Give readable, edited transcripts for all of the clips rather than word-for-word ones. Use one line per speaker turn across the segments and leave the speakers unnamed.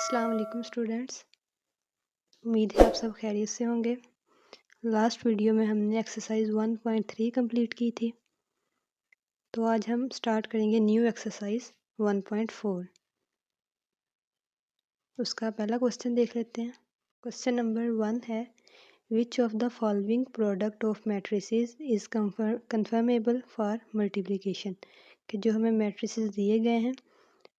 अस्सलाम वालेकुम स्टूडेंट्स। उम्मीद है आप सब खैरियत से होंगे। लास्ट वीडियो में हमने एक्सरसाइज 1.3 कंप्लीट की थी, तो आज हम स्टार्ट करेंगे न्यू एक्सरसाइज 1.4। उसका पहला क्वेश्चन देख लेते हैं। क्वेश्चन नंबर 1 है, which of the following product of matrices is conformable for multiplication. कि जो हमें मैट्रिसेस दिए गए हैं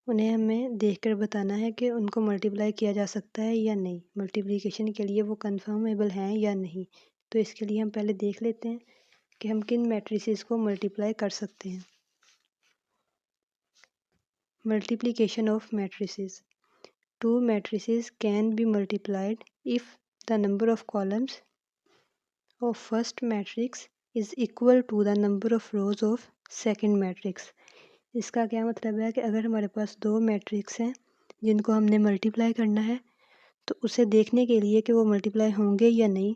उन्हें हमें देखकर बताना है कि उनको मल्टीप्लाई किया जा सकता है या नहीं, मल्टीप्लिकेशन के लिए वो कन्फर्मेबल हैं या नहीं। तो इसके लिए हम पहले देख लेते हैं कि हम किन मैट्रिसेस को मल्टीप्लाई कर सकते हैं। Multiplication of matrices. Two matrices can be multiplied if the number of columns of first matrix is equal to the number of rows of second matrix. इसका क्या मतलब है कि अगर हमारे पास दो मैट्रिक्स हैं जिनको हमने मल्टीप्लाई करना है, तो उसे देखने के लिए कि वो मल्टीप्लाई होंगे या नहीं,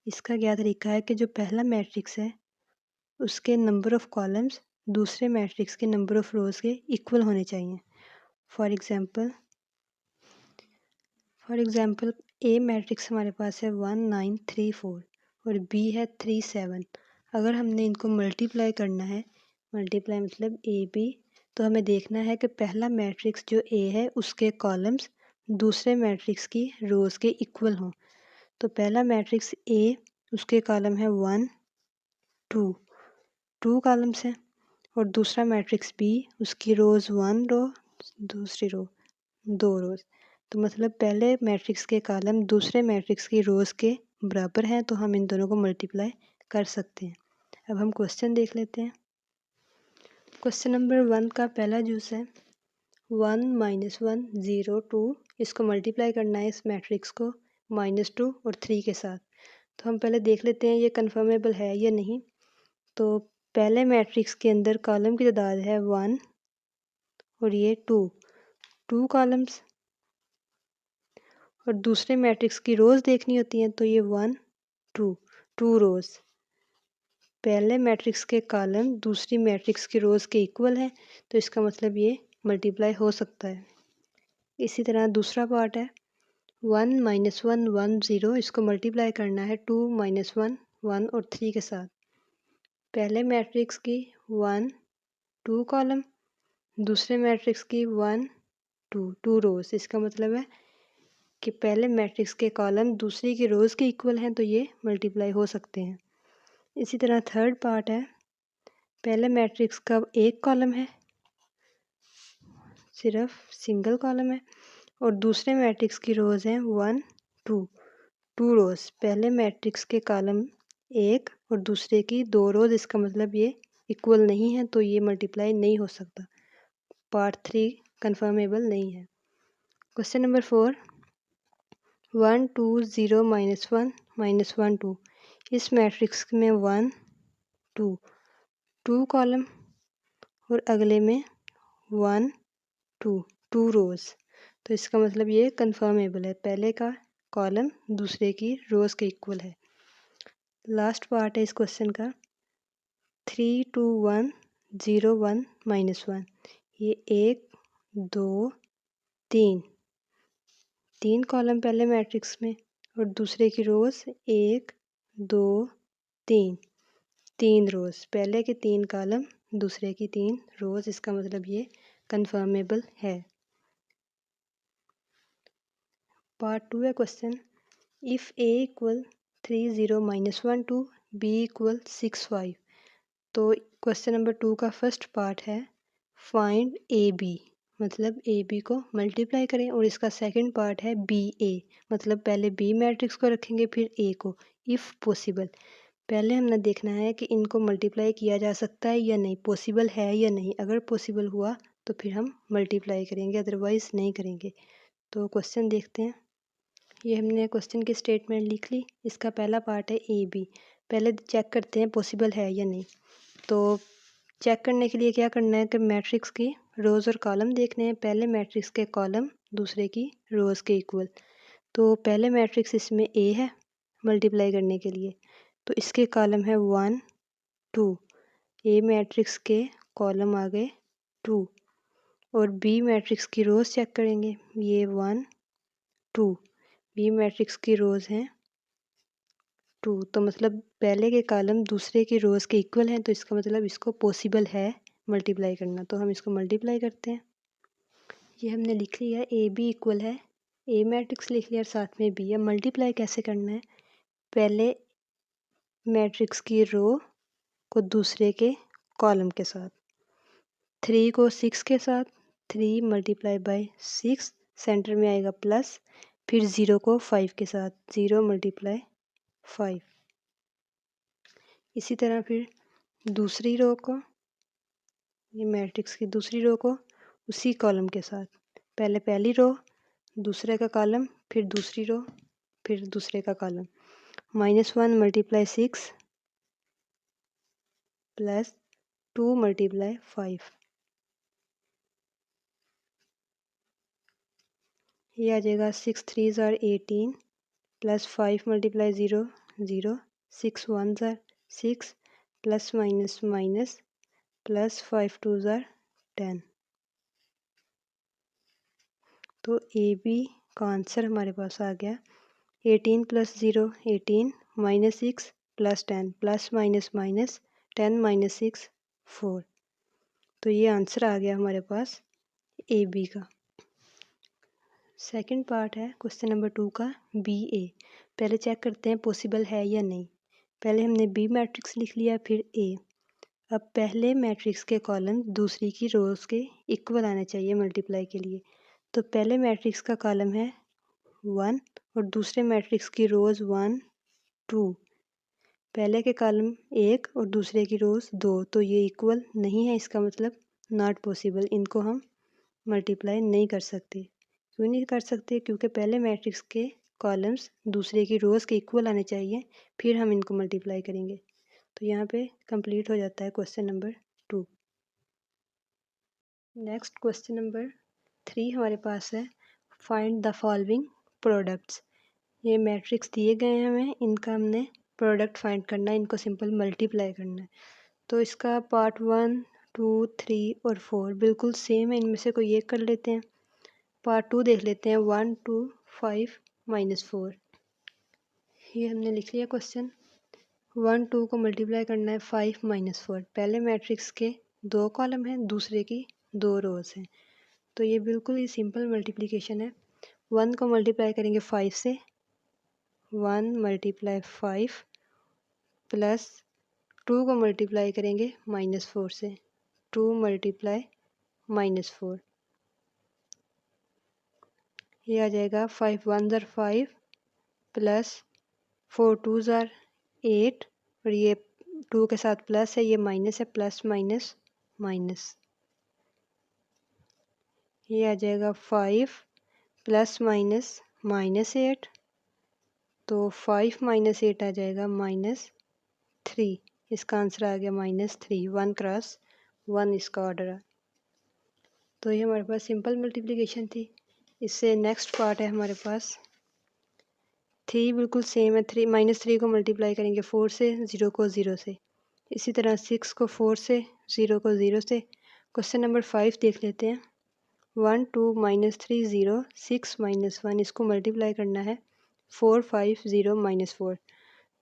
इसका क्या तरीका है कि जो पहला मैट्रिक्स है उसके नंबर ऑफ कॉलम्स दूसरे मैट्रिक्स के नंबर ऑफ रोज़ के इक्वल होने चाहिए। फॉर एग्ज़ाम्पल ए मैट्रिक्स हमारे पास है 1 9 3 4 और बी है 3 7। अगर हमने इनको मल्टीप्लाई करना है, मल्टीप्लाई मतलब ए बी, तो हमें देखना है कि पहला मैट्रिक्स जो ए है उसके कॉलम्स दूसरे मैट्रिक्स की रोज़ के इक्वल हों। तो पहला मैट्रिक्स ए, उसके कॉलम है 1 2, 2 कॉलम्स हैं, और दूसरा मैट्रिक्स बी, उसकी रोज़ 1 रो, दूसरी रो 2 रोज़। तो मतलब पहले मैट्रिक्स के कॉलम दूसरे मैट्रिक्स की रोज़ के बराबर हैं, तो हम इन दोनों को मल्टीप्लाई कर सकते हैं। अब हम क्वेश्चन देख लेते हैं। क्वेश्चन नंबर 1 का पहला जूस है 1 -1 0 2। इसको मल्टीप्लाई करना है इस मैट्रिक्स को -2 और 3 के साथ। तो हम पहले देख लेते हैं ये कन्फर्मेबल है या नहीं। तो पहले मैट्रिक्स के अंदर कॉलम की तादाद है 1 और ये 2 कॉलम्स, और दूसरे मैट्रिक्स की रोज़ देखनी होती हैं, तो ये 1 2 रोज़। पहले मैट्रिक्स के कॉलम दूसरी मैट्रिक्स की रोज़ के इक्वल हैं, तो इसका मतलब ये मल्टीप्लाई हो सकता है। इसी तरह दूसरा पार्ट है 1 -1 1 0। इसको मल्टीप्लाई करना है 2 -1 1 और 3 के साथ। पहले मैट्रिक्स की 1 2 कॉलम, दूसरे मैट्रिक्स की 1 2 रोज़। इसका मतलब है कि पहले मैट्रिक्स के कॉलम दूसरी की रोज़ के इक्वल हैं, तो ये मल्टीप्लाई हो सकते हैं। इसी तरह थर्ड पार्ट है, पहले मैट्रिक्स का एक कॉलम है, सिर्फ सिंगल कॉलम है, और दूसरे मैट्रिक्स की रोज़ हैं 1 2 रोज़। पहले मैट्रिक्स के कॉलम एक और दूसरे की 2 रोज़। इसका मतलब ये इक्वल नहीं है, तो ये मल्टीप्लाई नहीं हो सकता। पार्ट 3 कन्फर्मेबल नहीं है। Question number 4 1 2 0 -1 -1 2। इस मैट्रिक्स में 1 2 कॉलम और अगले में 1 2 रोज़। तो इसका मतलब ये कन्फर्मेबल है, पहले का कॉलम दूसरे की रोज़ के इक्वल है। लास्ट पार्ट है इस क्वेश्चन का 3 2 1 0 1 -1। ये 1 2 3 कॉलम पहले मैट्रिक्स में, और दूसरे की रोज़ 1 2 3 रोज़। पहले के 3 कॉलम दूसरे की 3 रोज़। इसका मतलब ये कन्फर्मेबल है। पार्ट 2 है question, if A equal 3 0 -1 2 B equal 6 5। तो क्वेश्चन नंबर 2 का फर्स्ट पार्ट है फाइंड ए बी, मतलब ए बी को मल्टीप्लाई करें, और इसका सेकंड पार्ट है बी ए, मतलब पहले बी मैट्रिक्स को रखेंगे फिर ए को। इफ़ पॉसिबल, पहले हमने देखना है कि इनको मल्टीप्लाई किया जा सकता है या नहीं, पॉसिबल है या नहीं। अगर पॉसिबल हुआ तो फिर हम मल्टीप्लाई करेंगे, अदरवाइज़ नहीं करेंगे। तो क्वेश्चन देखते हैं। ये हमने क्वेश्चन की स्टेटमेंट लिख ली। इसका पहला पार्ट है ए बी। पहले चेक करते हैं पॉसिबल है या नहीं। तो चेक करने के लिए क्या करना है कि मैट्रिक्स की रोज़ और कॉलम देखने हैं। पहले मैट्रिक्स के कॉलम दूसरे की रोज़ के इक्वल। तो पहले मैट्रिक्स इसमें ए है मल्टीप्लाई करने के लिए, तो इसके कॉलम है 1 2। ए मैट्रिक्स के कॉलम आ गए 2, और बी मैट्रिक्स की रोज़ चेक करेंगे, ये 1 2, बी मैट्रिक्स की रोज़ हैं 2, तो मतलब पहले के कॉलम दूसरे की रोज़ के इक्वल हैं, तो इसका मतलब इसको पॉसिबल है मल्टीप्लाई करना, तो हम इसको मल्टीप्लाई करते हैं। ये हमने लिख लिया ए बी इक्वल है, ए मैट्रिक्स लिख लिया और साथ में बी। अब मल्टीप्लाई कैसे करना है, पहले मैट्रिक्स की रो को दूसरे के कॉलम के साथ, 3 को 6 के साथ, 3 मल्टीप्लाई बाई 6, सेंटर में आएगा प्लस, फिर 0 को 5 के साथ, 0 मल्टीप्लाई 5। इसी तरह फिर दूसरी रो को, ये मैट्रिक्स की दूसरी रो को उसी कॉलम के साथ, पहले पहली रो, दूसरे का कॉलम, फिर दूसरी रो, फिर दूसरे का कॉलम, -1 मल्टीप्लाई 6 प्लस 2 मल्टीप्लाई 5, ये आ जाएगा 6 3 ज़ार 18 प्लस 5 मल्टीप्लाई 0 0, 6 1 ज़ार 6 प्लस माइनस माइनस प्लस 5 2 ज़ार 10। तो ए बी का आंसर हमारे पास आ गया 18 plus 0 18 minus 6 plus 10 plus minus minus 10 minus 6 4। तो ये आंसर आ गया हमारे पास ए बी का। सेकंड पार्ट है क्वेश्चन नंबर 2 का बी ए। पहले चेक करते हैं पॉसिबल है या नहीं। पहले हमने बी मैट्रिक्स लिख लिया, फिर ए। अब पहले मैट्रिक्स के कॉलम दूसरी की रोज़ के इक्वल आने चाहिए मल्टीप्लाई के लिए। तो पहले मैट्रिक्स का कॉलम है 1 और दूसरे मैट्रिक्स की रोज़ 1 2, पहले के कॉलम 1 और दूसरे की रोज़ 2, तो ये इक्वल नहीं है, इसका मतलब नॉट पॉसिबल, इनको हम मल्टीप्लाई नहीं कर सकते। क्यों नहीं कर सकते, क्योंकि पहले मैट्रिक्स के कॉलम्स दूसरे की रोज़ के इक्वल आने चाहिए, फिर हम इनको मल्टीप्लाई करेंगे। तो यहाँ पे कंप्लीट हो जाता है question number 2। Next question number 3 हमारे पास है फाइंड द फॉलोइंग प्रोडक्ट्स। ये मैट्रिक्स दिए गए हैं हमें, इनका हमने प्रोडक्ट फाइंड करना है, इनको सिंपल मल्टीप्लाई करना है। तो इसका पार्ट 1 2 3 और 4 बिल्कुल सेम है, इनमें से कोई एक कर लेते हैं। पार्ट 2 देख लेते हैं 1 2 5 -4। ये हमने लिख लिया क्वेश्चन। 1 2 को मल्टीप्लाई करना है 5 -4। पहले मैट्रिक्स के 2 कॉलम हैं, दूसरे की 2 रोज़ हैं, तो ये बिल्कुल ही सिंपल मल्टीप्लिकेशन है। 1 को मल्टीप्लाई करेंगे 5 से, 1 मल्टीप्लाई 5 प्लस 2 को मल्टीप्लाई करेंगे -4 से, 2 मल्टीप्लाई -4। ये आ जाएगा 5 1 ज़ार 5 प्लस 4 2 ज़ार 8, और ये 2 के साथ प्लस है, ये माइनस है, प्लस माइनस माइनस। ये आ जाएगा 5 प्लस माइनस -8, तो 5 -8 आ जाएगा -3। इसका आंसर आ गया -3, 1 क्रॉस 1 इसका ऑर्डर है। तो ये हमारे पास सिंपल मल्टीप्लिकेशन थी। इससे नेक्स्ट पार्ट है हमारे पास 3, बिल्कुल सेम है। -3 को मल्टीप्लाई करेंगे 4 से, 0 को 0 से। इसी तरह 6 को 4 से, 0 को 0 से। क्वेश्चन नंबर 5 देख लेते हैं। 1 2 -3 0 6 -1, इसको मल्टीप्लाई करना है 4 5 0 -4।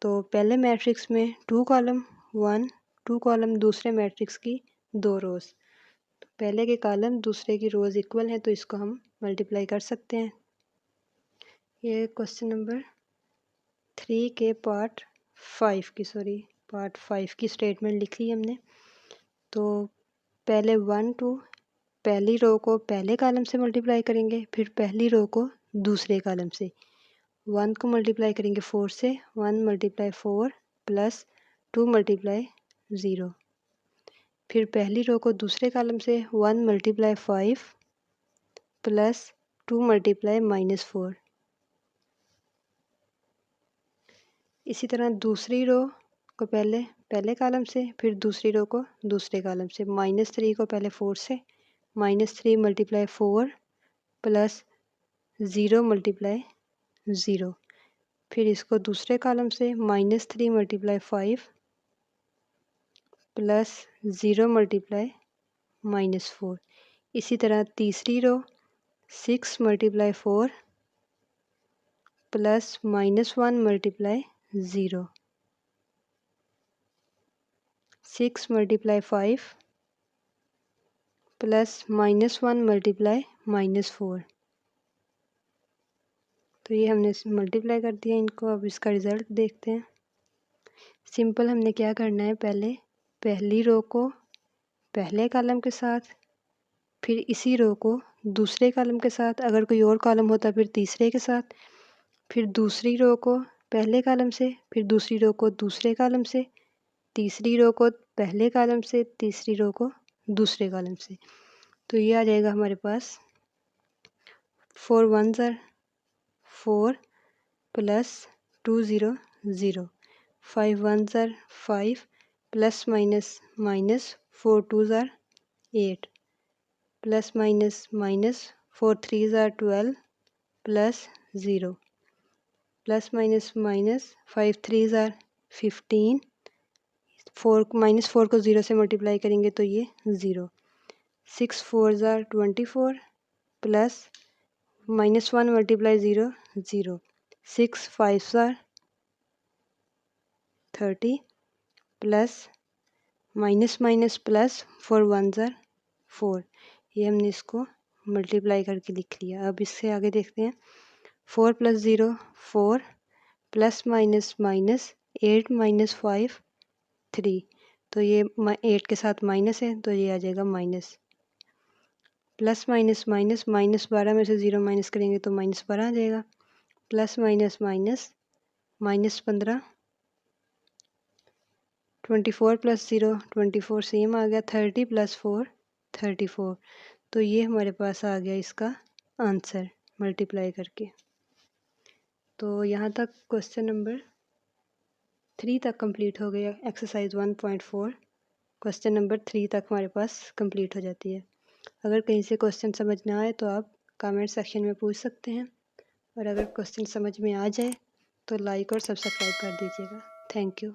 तो पहले मैट्रिक्स में 2 कॉलम 1 2 कॉलम, दूसरे मैट्रिक्स की 2 रोज़। तो पहले के कॉलम दूसरे की रोज़ इक्वल हैं, तो इसको हम मल्टीप्लाई कर सकते हैं। ये क्वेश्चन नंबर 3 के पार्ट 5 की स्टेटमेंट लिख ली हमने। तो पहले 1 2, पहली रो को पहले कॉलम से मल्टीप्लाई करेंगे, फिर पहली रो को दूसरे कॉलम से। 1 को मल्टीप्लाई करेंगे 4 से, 1 मल्टीप्लाई 4 प्लस 2 मल्टीप्लाई 0। फिर पहली रो को दूसरे कॉलम से 1 मल्टीप्लाई 5 प्लस 2 मल्टीप्लाई -4। इसी तरह दूसरी रो को पहले कॉलम से, फिर दूसरी रो को दूसरे कॉलम से। -3 को पहले 4 से, -3 मल्टीप्लाई 4 प्लस 0 मल्टीप्लाई 0। फिर इसको दूसरे कॉलम से -3 मल्टीप्लाई 5 प्लस 0 मल्टीप्लाई -4। इसी तरह तीसरी रो 6 × 4 प्लस -1 × 0, 6 × 5 प्लस -1 × -4। तो ये हमने मल्टीप्लाई कर दिया इनको। अब इसका रिज़ल्ट देखते हैं। सिंपल हमने क्या करना है, पहले पहली रो को पहले कॉलम के साथ, फिर इसी रो को दूसरे कॉलम के साथ, अगर कोई और कॉलम होता फिर तीसरे के साथ, फिर दूसरी रो को पहले कॉलम से, फिर दूसरी रो को दूसरे कॉलम से, तीसरी रो को पहले कॉलम से, तीसरी रो को दूसरे कॉलम से। तो ये आ जाएगा हमारे पास 4 1s are 4 plus 2 0 0, 5 1s are 5 plus minus minus 4 2s are 8 plus minus minus 4 3s are 12 plus 0 plus minus minus 5 3s are 15, 4 -4 को 0 से मल्टीप्लाई करेंगे तो ये 0, 6 4s are 24 plus -1 × 0 0, 6 5s are 30 plus minus minus plus 4 1s are 4। ये हमने इसको multiply करके लिख लिया। अब इससे आगे देखते हैं। 4 + 0 4 प्लस माइनस माइनस 8 - 5 3। तो ये 8 के साथ माइनस है तो ये आ जाएगा माइनस, प्लस माइनस माइनस -12 में से 0 माइनस करेंगे तो -12 आ जाएगा, प्लस माइनस माइनस -15, 24 + 0 24 सेम आ गया, 30 + 4 34। तो ये हमारे पास आ गया इसका आंसर मल्टीप्लाई करके। तो यहाँ तक क्वेश्चन नंबर 3 तक कंप्लीट हो गया। एक्सरसाइज 1.4 क्वेश्चन नंबर 3 तक हमारे पास कंप्लीट हो जाती है। अगर कहीं से क्वेश्चन समझ ना आए तो आप कमेंट सेक्शन में पूछ सकते हैं, और अगर क्वेश्चन समझ में आ जाए तो लाइक और सब्सक्राइब कर दीजिएगा। Thank you.